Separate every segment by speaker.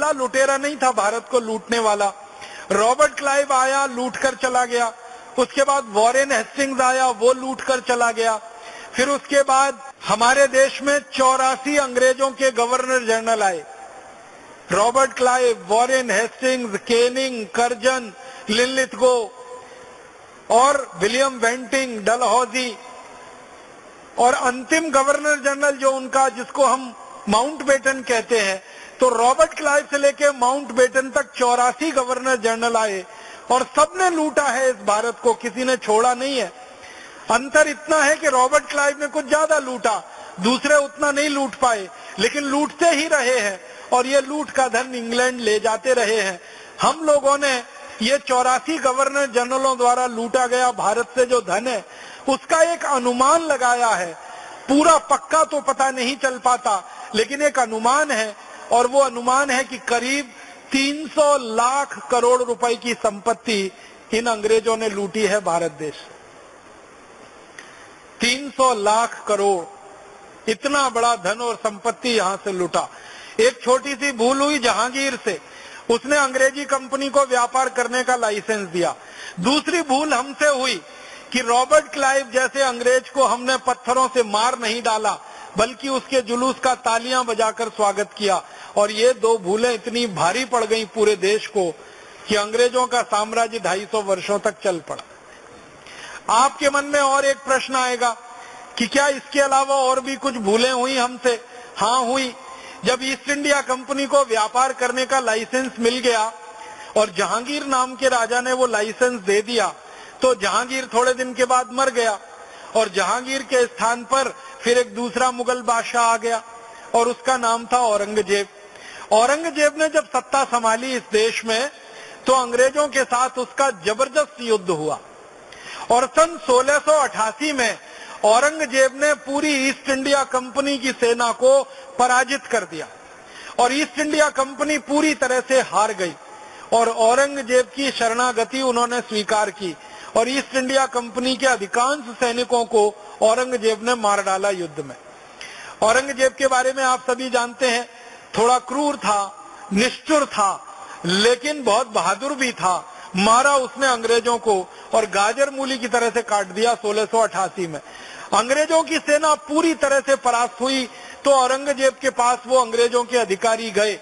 Speaker 1: पहला लुटेरा नहीं था भारत को लूटने वाला। रॉबर्ट क्लाइव आया, लूट कर चला गया। उसके बाद वॉरेन हेस्टिंग्स आया, वो लूट कर चला गया। फिर उसके बाद हमारे देश में 84 अंग्रेजों के गवर्नर जनरल आए। Robert Clive, Warren Hastings, Canning, Curzon, Linlithgow और विलियम वेंटिंग, डलहौजी, और अंतिम गवर्नर जनरल जो उनका, जिसको हम माउंटबेटन कहते हैं। तो रॉबर्ट क्लाइव से लेके माउंटबेटन तक 84 गवर्नर जनरल आए और सबने लूटा है इस भारत को, किसी ने छोड़ा नहीं है। अंतर इतना है कि रॉबर्ट क्लाइव ने कुछ ज्यादा लूटा, दूसरे उतना नहीं लूट पाए, लेकिन लूटते ही रहे हैं और ये लूट का धन इंग्लैंड ले जाते रहे हैं। हम लोगों ने ये 84 गवर्नर जनरलों द्वारा लूटा गया भारत से जो धन है, उसका एक अनुमान लगाया है। पूरा पक्का तो पता नहीं चल पाता, लेकिन एक अनुमान है, और वो अनुमान है कि करीब 300 लाख करोड़ रुपए की संपत्ति इन अंग्रेजों ने लूटी है भारत देश। 300 लाख करोड़, इतना बड़ा धन और संपत्ति यहां से लूटा। एक छोटी सी भूल हुई जहांगीर से, उसने अंग्रेजी कंपनी को व्यापार करने का लाइसेंस दिया। दूसरी भूल हमसे हुई कि रॉबर्ट क्लाइव जैसे अंग्रेज को हमने पत्थरों से मार नहीं डाला, बल्कि उसके जुलूस का तालियां बजाकर स्वागत किया। और ये दो भूलें इतनी भारी पड़ गई पूरे देश को कि अंग्रेजों का साम्राज्य 250 वर्षों तक चल पड़ा। आपके मन में और एक प्रश्न आएगा कि क्या इसके अलावा और भी कुछ भूलें हुई हमसे? हाँ, हुई। जब ईस्ट इंडिया कंपनी को व्यापार करने का लाइसेंस मिल गया और जहांगीर नाम के राजा ने वो लाइसेंस दे दिया, तो जहांगीर थोड़े दिन के बाद मर गया और जहांगीर के स्थान पर फिर एक दूसरा मुगल बादशाह आ गया और उसका नाम था औरंगजेब। औरंगजेब ने जब सत्ता संभाली इस देश में, तो अंग्रेजों के साथ उसका जबरदस्त युद्ध हुआ और सन 1688 में औरंगजेब ने पूरी ईस्ट इंडिया कंपनी की सेना को पराजित कर दिया और ईस्ट इंडिया कंपनी पूरी तरह से हार गई और औरंगजेब की शरणागति उन्होंने स्वीकार की और ईस्ट इंडिया कंपनी के अधिकांश सैनिकों को औरंगजेब ने मार डाला युद्ध में। औरंगजेब के बारे में आप सभी जानते हैं, थोड़ा क्रूर था, निष्ठुर था, लेकिन बहुत बहादुर भी था। मारा उसने अंग्रेजों को और गाजर मूली की तरह से काट दिया 1688 में। अंग्रेजों की सेना पूरी तरह से परास्त हुई तो औरंगजेब के पास वो अंग्रेजों के अधिकारी गए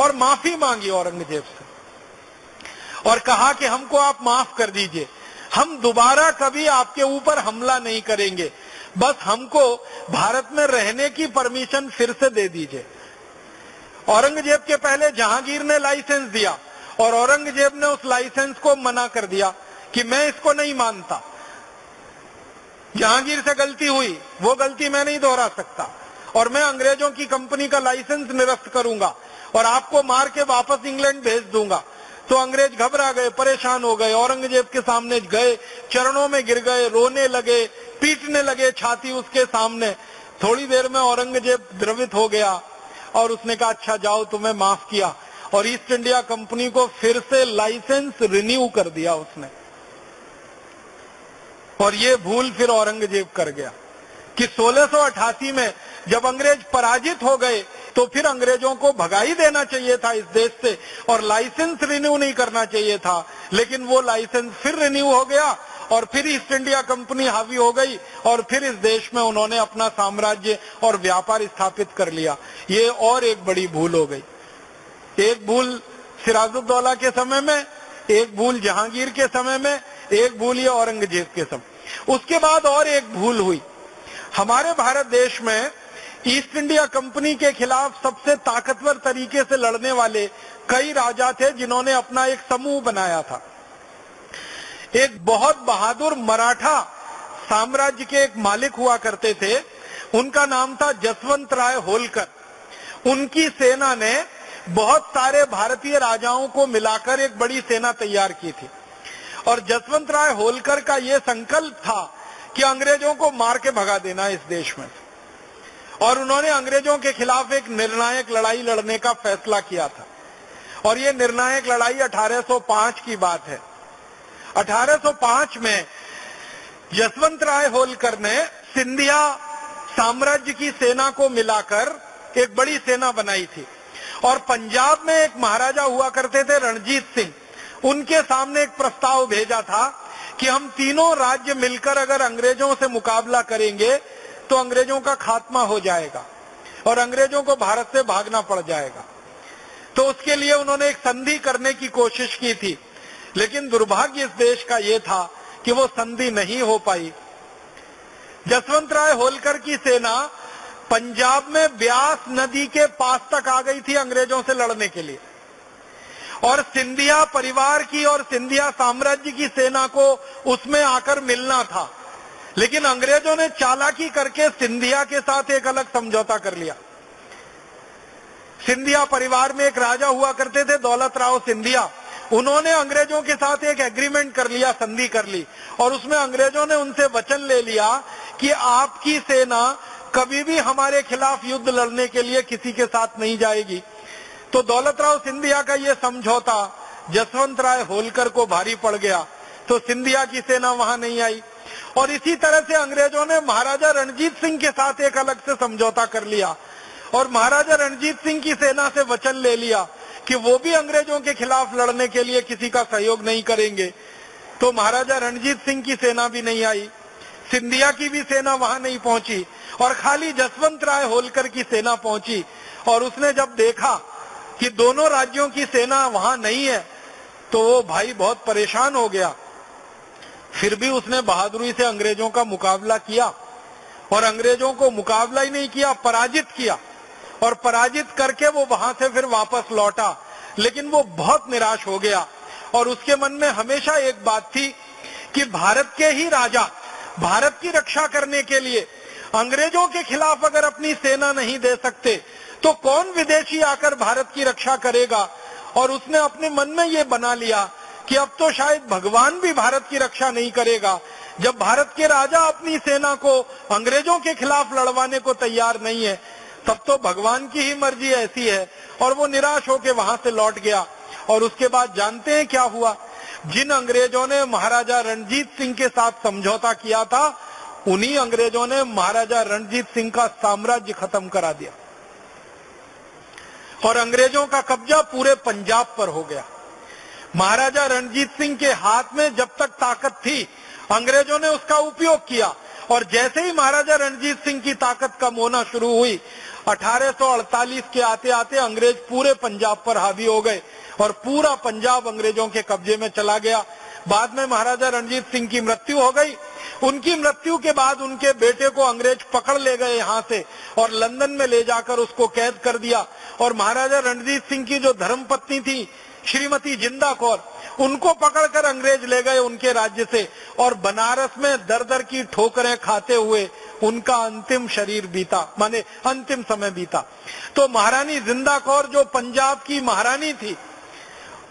Speaker 1: और माफी मांगी औरंगजेब से और कहा कि हमको आप माफ कर दीजिए, हम दोबारा कभी आपके ऊपर हमला नहीं करेंगे, बस हमको भारत में रहने की परमिशन फिर से दे दीजिए। औरंगजेब के पहले जहांगीर ने लाइसेंस दिया और औरंगजेब ने उस लाइसेंस को मना कर दिया कि मैं इसको नहीं मानता, जहांगीर से गलती हुई, वो गलती मैं नहीं दोहरा सकता और मैं अंग्रेजों की कंपनी का लाइसेंस निरस्त करूंगा और आपको मार के वापस इंग्लैंड भेज दूंगा। तो अंग्रेज घबरा गए, परेशान हो गए, औरंगजेब के सामने गए, चरणों में गिर गए, रोने लगे, पीटने लगे छाती उसके सामने। थोड़ी देर में औरंगजेब द्रवित हो गया और उसने कहा अच्छा जाओ, तुम्हें माफ किया और ईस्ट इंडिया कंपनी को फिर से लाइसेंस रिन्यू कर दिया उसने। और ये भूल फिर औरंगजेब कर गया कि 1688 में जब अंग्रेज पराजित हो गए तो फिर अंग्रेजों को भगा ही देना चाहिए था इस देश से और लाइसेंस रिन्यू नहीं करना चाहिए था, लेकिन वो लाइसेंस फिर रिन्यू हो गया और फिर ईस्ट इंडिया कंपनी हावी हो गई और फिर इस देश में उन्होंने अपना साम्राज्य और व्यापार स्थापित कर लिया। ये और एक बड़ी भूल हो गई। एक भूल सिराजुद्दौला के समय में, एक भूल जहांगीर के समय में, एक भूल ये औरंगजेब के समय। उसके बाद और एक भूल हुई। हमारे भारत देश में ईस्ट इंडिया कंपनी के खिलाफ सबसे ताकतवर तरीके से लड़ने वाले कई राजा थे जिन्होंने अपना एक समूह बनाया था। एक बहुत बहादुर मराठा साम्राज्य के एक मालिक हुआ करते थे, उनका नाम था जसवंत राय होलकर। उनकी सेना ने बहुत सारे भारतीय राजाओं को मिलाकर एक बड़ी सेना तैयार की थी और जसवंत राय होलकर का यह संकल्प था कि अंग्रेजों को मार के भगा देना इस देश में और उन्होंने अंग्रेजों के खिलाफ एक निर्णायक लड़ाई लड़ने का फैसला किया था और ये निर्णायक लड़ाई 1805 की बात है। 1805 में जसवंत राय होलकर ने सिंधिया साम्राज्य की सेना को मिलाकर एक बड़ी सेना बनाई थी और पंजाब में एक महाराजा हुआ करते थे रणजीत सिंह, उनके सामने एक प्रस्ताव भेजा था कि हम तीनों राज्य मिलकर अगर अंग्रेजों से मुकाबला करेंगे तो अंग्रेजों का खात्मा हो जाएगा और अंग्रेजों को भारत से भागना पड़ जाएगा। तो उसके लिए उन्होंने एक संधि करने की कोशिश की थी, लेकिन दुर्भाग्य इस देश का ये था कि वो संधि नहीं हो पाई। जसवंत राय होलकर की सेना पंजाब में ब्यास नदी के पास तक आ गई थी अंग्रेजों से लड़ने के लिए, और सिंधिया परिवार की और सिंधिया साम्राज्य की सेना को उसमें आकर मिलना था, लेकिन अंग्रेजों ने चालाकी करके सिंधिया के साथ एक अलग समझौता कर लिया। सिंधिया परिवार में एक राजा हुआ करते थे दौलत राव सिंधिया, उन्होंने अंग्रेजों के साथ एक एग्रीमेंट कर लिया, संधि कर ली, और उसमें अंग्रेजों ने उनसे वचन ले लिया कि आपकी सेना कभी भी हमारे खिलाफ युद्ध लड़ने के लिए किसी के साथ नहीं जाएगी। तो दौलत राव सिंधिया का ये समझौता जसवंत राय होलकर को भारी पड़ गया, तो सिंधिया की सेना वहां नहीं आई। और इसी तरह से अंग्रेजों ने महाराजा रणजीत सिंह के साथ एक अलग से समझौता कर लिया और महाराजा रणजीत सिंह की सेना से वचन ले लिया कि वो भी अंग्रेजों के खिलाफ लड़ने के लिए किसी का सहयोग नहीं करेंगे। तो महाराजा रणजीत सिंह की सेना भी नहीं आई, सिंधिया की भी सेना वहां नहीं पहुंची, और खाली जसवंत राय होलकर की सेना पहुंची। और उसने जब देखा कि दोनों राज्यों की सेना वहां नहीं है तो वो भाई बहुत परेशान हो गया। फिर भी उसने बहादुरी से अंग्रेजों का मुकाबला किया, और अंग्रेजों को मुकाबला ही नहीं किया, पराजित किया, और पराजित करके वो वहां से फिर वापस लौटा। लेकिन वो बहुत निराश हो गया, और उसके मन में हमेशा एक बात थी कि भारत के ही राजा भारत की रक्षा करने के लिए अंग्रेजों के खिलाफ अगर अपनी सेना नहीं दे सकते तो कौन विदेशी आकर भारत की रक्षा करेगा। और उसने अपने मन में ये बना लिया कि अब तो शायद भगवान भी भारत की रक्षा नहीं करेगा, जब भारत के राजा अपनी सेना को अंग्रेजों के खिलाफ लड़वाने को तैयार नहीं है, तब तो भगवान की ही मर्जी ऐसी है। और वो निराश होकर वहां से लौट गया। और उसके बाद जानते हैं क्या हुआ? जिन अंग्रेजों ने महाराजा रणजीत सिंह के साथ समझौता किया था, उन्हीं अंग्रेजों ने महाराजा रणजीत सिंह का साम्राज्य खत्म करा दिया और अंग्रेजों का कब्जा पूरे पंजाब पर हो गया। महाराजा रणजीत सिंह के हाथ में जब तक ताकत थी, अंग्रेजों ने उसका उपयोग किया, और जैसे ही महाराजा रणजीत सिंह की ताकत कम होना शुरू हुई, 1848 के आते आते अंग्रेज पूरे पंजाब पर हावी हो गए और पूरा पंजाब अंग्रेजों के कब्जे में चला गया। बाद में महाराजा रणजीत सिंह की मृत्यु हो गई। उनकी मृत्यु के बाद उनके बेटे को अंग्रेज पकड़ ले गए यहाँ से और लंदन में ले जाकर उसको कैद कर दिया। और महाराजा रणजीत सिंह की जो धर्मपत्नी थी श्रीमती जिंदा कौर, उनको पकड़कर अंग्रेज ले गए उनके राज्य से, और बनारस में दर दर की ठोकरें खाते हुए उनका अंतिम शरीर बीता, माने अंतिम समय बीता। तो महारानी जिंदा कौर जो पंजाब की महारानी थी,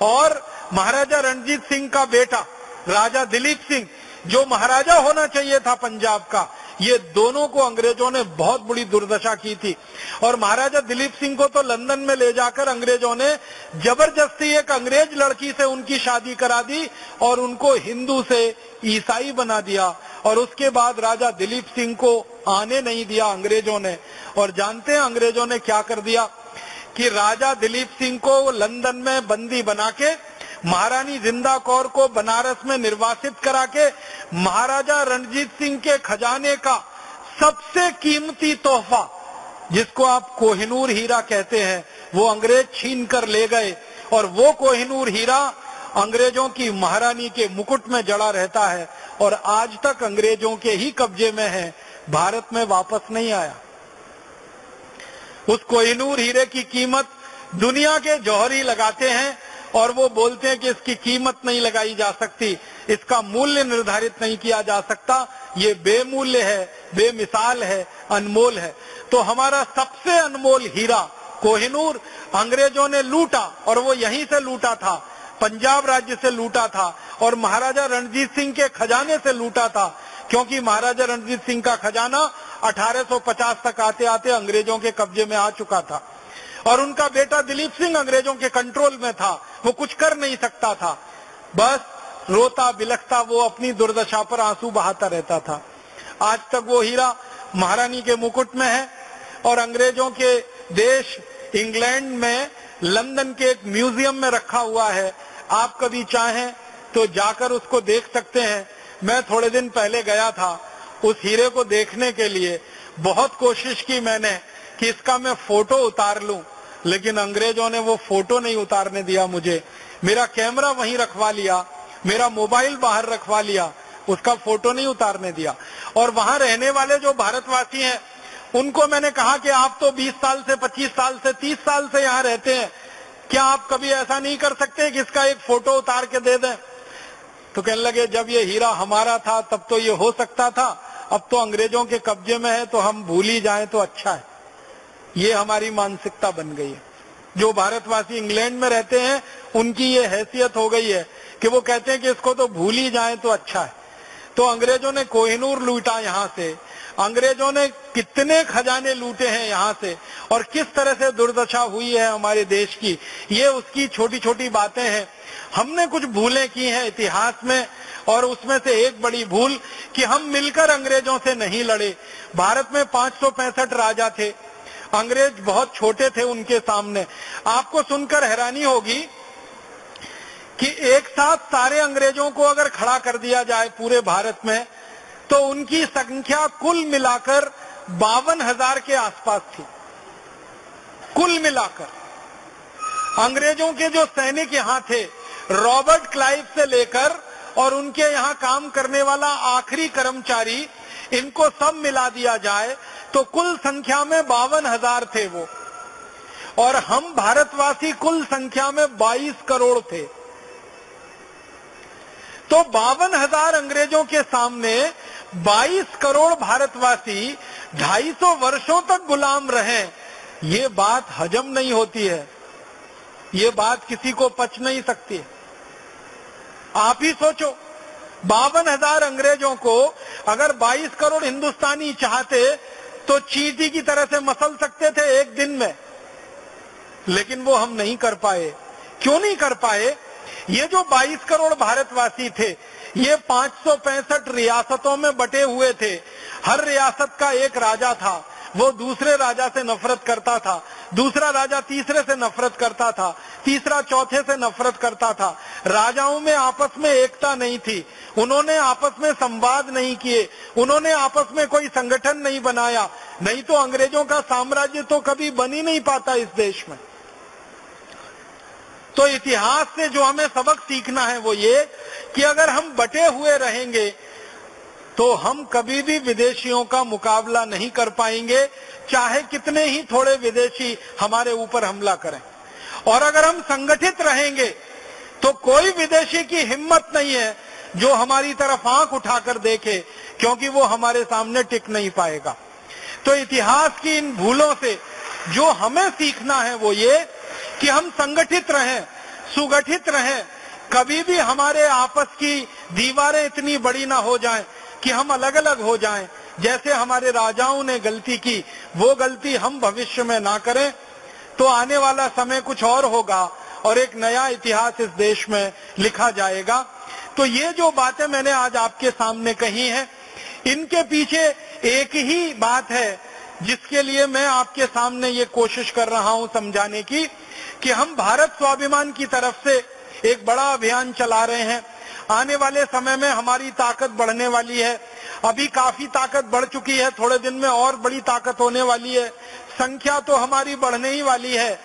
Speaker 1: और महाराजा रणजीत सिंह का बेटा राजा दिलीप सिंह जो महाराजा होना चाहिए था पंजाब का, ये दोनों को अंग्रेजों ने बहुत बुरी दुर्दशा की थी। और महाराजा दिलीप सिंह को तो लंदन में ले जाकर अंग्रेजों ने जबरदस्ती एक अंग्रेज लड़की से उनकी शादी करा दी और उनको हिंदू से ईसाई बना दिया। और उसके बाद राजा दिलीप सिंह को आने नहीं दिया अंग्रेजों ने। और जानते हैं अंग्रेजों ने क्या कर दिया कि राजा दिलीप सिंह को लंदन में बंदी बना के, महारानी जिंदा कौर को बनारस में निर्वासित करा के, महाराजा रणजीत सिंह के खजाने का सबसे कीमती तोहफा, जिसको आप कोहिनूर हीरा कहते हैं, वो अंग्रेज छीन कर ले गए। और वो कोहिनूर हीरा अंग्रेजों की महारानी के मुकुट में जड़ा रहता है और आज तक अंग्रेजों के ही कब्जे में है, भारत में वापस नहीं आया। उस कोहिनूर हीरे की कीमत दुनिया के जौहरी लगाते हैं और वो बोलते हैं कि इसकी कीमत नहीं लगाई जा सकती, इसका मूल्य निर्धारित नहीं किया जा सकता, ये बेमूल्य है, बेमिसाल है, अनमोल है। तो हमारा सबसे अनमोल हीरा कोहिनूर अंग्रेजों ने लूटा, और वो यहीं से लूटा था, पंजाब राज्य से लूटा था, और महाराजा रणजीत सिंह के खजाने से लूटा था, क्योंकि महाराजा रणजीत सिंह का खजाना 1850 तक आते आते अंग्रेजों के कब्जे में आ चुका था। और उनका बेटा दिलीप सिंह अंग्रेजों के कंट्रोल में था, वो कुछ कर नहीं सकता था, बस रोता बिलखता वो अपनी दुर्दशा पर आंसू बहाता रहता था। आज तक वो हीरा महारानी के मुकुट में है और अंग्रेजों के देश इंग्लैंड में लंदन के एक म्यूजियम में रखा हुआ है। आप कभी चाहें तो जाकर उसको देख सकते हैं। मैं थोड़े दिन पहले गया था उस हीरे को देखने के लिए। बहुत कोशिश की मैंने कि इसका मैं फोटो उतार लूं, लेकिन अंग्रेजों ने वो फोटो नहीं उतारने दिया मुझे। मेरा कैमरा वहीं रखवा लिया, मेरा मोबाइल बाहर रखवा लिया, उसका फोटो नहीं उतारने दिया। और वहां रहने वाले जो भारतवासी हैं उनको मैंने कहा कि आप तो 20 साल से 25 साल से 30 साल से यहाँ रहते हैं, क्या आप कभी ऐसा नहीं कर सकते कि इसका एक फोटो उतार के दे दें? तो कहने लगे जब ये हीरा हमारा था तब तो ये हो सकता था, अब तो अंग्रेजों के कब्जे में है तो हम भूल ही जाएं तो अच्छा है। ये हमारी मानसिकता बन गई है। जो भारतवासी इंग्लैंड में रहते हैं उनकी ये हैसियत हो गई है कि वो कहते हैं कि इसको तो भूल ही जाएं तो अच्छा है। तो अंग्रेजों ने कोहिनूर लूटा यहाँ से, अंग्रेजों ने कितने खजाने लूटे हैं यहाँ से, और किस तरह से दुर्दशा हुई है हमारे देश की, ये उसकी छोटी छोटी बातें हैं। हमने कुछ भूलें की हैं इतिहास में, और उसमें से एक बड़ी भूल कि हम मिलकर अंग्रेजों से नहीं लड़े। भारत में 565 राजा थे, अंग्रेज बहुत छोटे थे उनके सामने। आपको सुनकर हैरानी होगी कि एक साथ सारे अंग्रेजों को अगर खड़ा कर दिया जाए पूरे भारत में तो उनकी संख्या कुल मिलाकर 52,000 के आसपास थी। कुल मिलाकर अंग्रेजों के जो सैनिक यहाँ थे, रॉबर्ट क्लाइव से लेकर और उनके यहाँ काम करने वाला आखिरी कर्मचारी, इनको सब मिला दिया जाए तो कुल संख्या में 52,000 थे वो। और हम भारतवासी कुल संख्या में 22 करोड़ थे। तो 52,000 अंग्रेजों के सामने 22 करोड़ भारतवासी 250 वर्षों तक गुलाम रहे, ये बात हजम नहीं होती है, ये बात किसी को पच नहीं सकती है। आप ही सोचो, 52,000 अंग्रेजों को अगर 22 करोड़ हिंदुस्तानी चाहते तो चींटी की तरह से मसल सकते थे एक दिन में, लेकिन वो हम नहीं कर पाए। क्यों नहीं कर पाए? ये जो 22 करोड़ भारतवासी थे, ये 565 रियासतों में बटे हुए थे। हर रियासत का एक राजा था, वो दूसरे राजा से नफरत करता था, दूसरा राजा तीसरे से नफरत करता था, तीसरा चौथे से नफरत करता था। राजाओं में आपस में एकता नहीं थी, उन्होंने आपस में संवाद नहीं किए, उन्होंने आपस में कोई संगठन नहीं बनाया, नहीं तो अंग्रेजों का साम्राज्य तो कभी बन ही नहीं पाता इस देश में। तो इतिहास से जो हमें सबक सीखना है वो ये कि अगर हम बटे हुए रहेंगे तो हम कभी भी विदेशियों का मुकाबला नहीं कर पाएंगे, चाहे कितने ही थोड़े विदेशी हमारे ऊपर हमला करें। और अगर हम संगठित रहेंगे तो कोई विदेशी की हिम्मत नहीं है जो हमारी तरफ आंख उठाकर देखे, क्योंकि वो हमारे सामने टिक नहीं पाएगा। तो इतिहास की इन भूलों से जो हमें सीखना है वो ये कि हम संगठित रहें, सुगठित रहें, कभी भी हमारे आपस की दीवारें इतनी बड़ी ना हो जाएं कि हम अलग अलग हो जाएं। जैसे हमारे राजाओं ने गलती की, वो गलती हम भविष्य में ना करें, तो आने वाला समय कुछ और होगा और एक नया इतिहास इस देश में लिखा जाएगा। तो ये जो बातें मैंने आज आपके सामने कही हैं, इनके पीछे एक ही बात है जिसके लिए मैं आपके सामने ये कोशिश कर रहा हूं समझाने की, कि हम भारत स्वाभिमान की तरफ से एक बड़ा अभियान चला रहे हैं। आने वाले समय में हमारी ताकत बढ़ने वाली है, अभी काफी ताकत बढ़ चुकी है, थोड़े दिन में और बड़ी ताकत होने वाली है, संख्या तो हमारी बढ़ने ही वाली है।